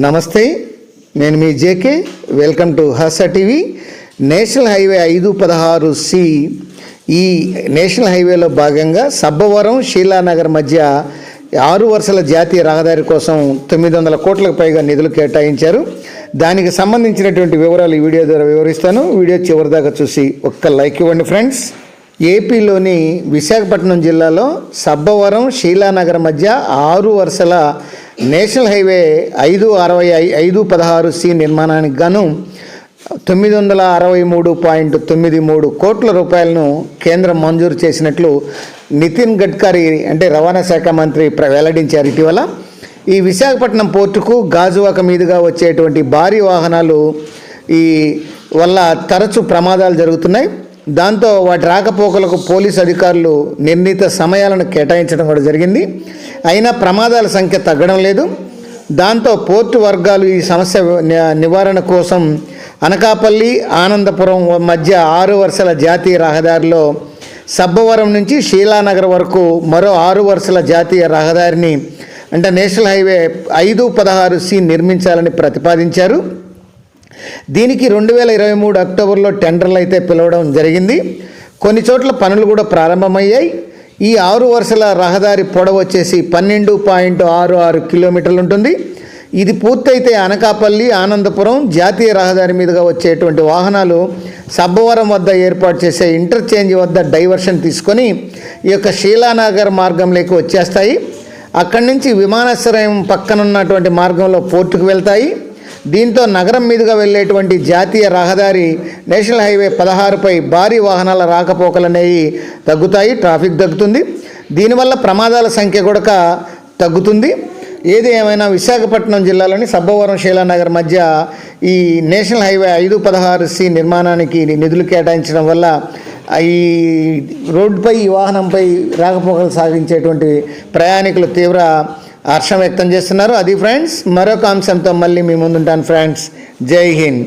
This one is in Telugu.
నమస్తే, నేను మీ JK. Welcome to Harsha TV. National highway 516C ఈ నేషనల్ హైవేలో భాగంగా సబ్బవరం శీలానగర్ మధ్య 6 వరుసల జాతీయ రహదారి కోసం 900 కోట్లకు పైగా నిధులు కేటాయించారు. దానికి సంబంధించినటువంటి వివరాలు ఈ వీడియో ద్వారా వివరిస్తాను. వీడియో చివరిదాకా చూసి ఒక్క లైక్ ఇవ్వండి ఫ్రెండ్స్. ఏపీలోని విశాఖపట్నం జిల్లాలో సబ్బవరం శీలానగర్ మధ్య 6 వరుసల నేషనల్ హైవే 516C నిర్మాణానికి గాను 963.93 కోట్ల రూపాయలను కేంద్రం మంజూరు చేసినట్లు నితిన్ గడ్కరీ అంటే రవాణా శాఖ మంత్రి వెల్లడించారు ఇటీవల. ఈ విశాఖపట్నం పోర్టుకు గాజువాక మీదుగా వచ్చేటువంటి భారీ వాహనాలు ఈ వల్ల తరచూ ప్రమాదాలు జరుగుతున్నాయి. దాంతో వాటి రాకపోకలకు పోలీసు అధికారులు నిర్ణీత సమయాలను కేటాయించడం కూడా జరిగింది. అయినా ప్రమాదాల సంఖ్య తగ్గడం లేదు. దాంతో పోర్టు వర్గాలు ఈ సమస్య నివారణ కోసం అనకాపల్లి ఆనందపురం మధ్య 6 వరుసల జాతీయ రహదారిలో సబ్బవరం నుంచి శీలానగర్ వరకు మరో 6 వరుసల జాతీయ రహదారిని అంటే నేషనల్ హైవే 516C నిర్మించాలని ప్రతిపాదించారు. దీనికి 2023 అక్టోబర్లో టెండర్లు అయితే పిలవడం జరిగింది. కొన్ని చోట్ల పనులు కూడా ప్రారంభమయ్యాయి. ఈ 6 వరుసల రహదారి పొడవు వచ్చేసి 12.66 కిలోమీటర్లు ఉంటుంది. ఇది పూర్తయితే అనకాపల్లి ఆనందపురం జాతీయ రహదారి మీదుగా వచ్చేటువంటి వాహనాలు సబ్బవరం వద్ద ఏర్పాటు చేసే ఇంటర్చేంజ్ వద్ద డైవర్షన్ తీసుకొని ఈ యొక్క శీలానగర్ మార్గంలోకి వచ్చేస్తాయి. అక్కడి నుంచి విమానాశ్రయం పక్కనున్నటువంటి మార్గంలో పోర్టుకు వెళ్తాయి. దీంతో నగరం మీదుగా వెళ్ళేటువంటి జాతీయ రహదారి నేషనల్ హైవే 16పై భారీ వాహనాల రాకపోకలు అనేవి తగ్గుతాయి, ట్రాఫిక్ తగ్గుతుంది. దీనివల్ల ప్రమాదాల సంఖ్య కూడా తగ్గుతుంది. ఏది ఏమైనా విశాఖపట్నం జిల్లాలోని సబ్బవరం శీలానగర్ మధ్య ఈ నేషనల్ హైవే 516C నిర్మాణానికి నిధులు కేటాయించడం వల్ల ఈ రోడ్డుపై ఈ వాహనంపై రాకపోకలు సాగించేటువంటి ప్రయాణికులు తీవ్ర హర్షం వ్యక్తం చేస్తున్నారు. అది ఫ్రెండ్స్, మరొక అంశంతో మళ్ళీ మీ ముందుంటాను ఫ్రెండ్స్. జై హింద్.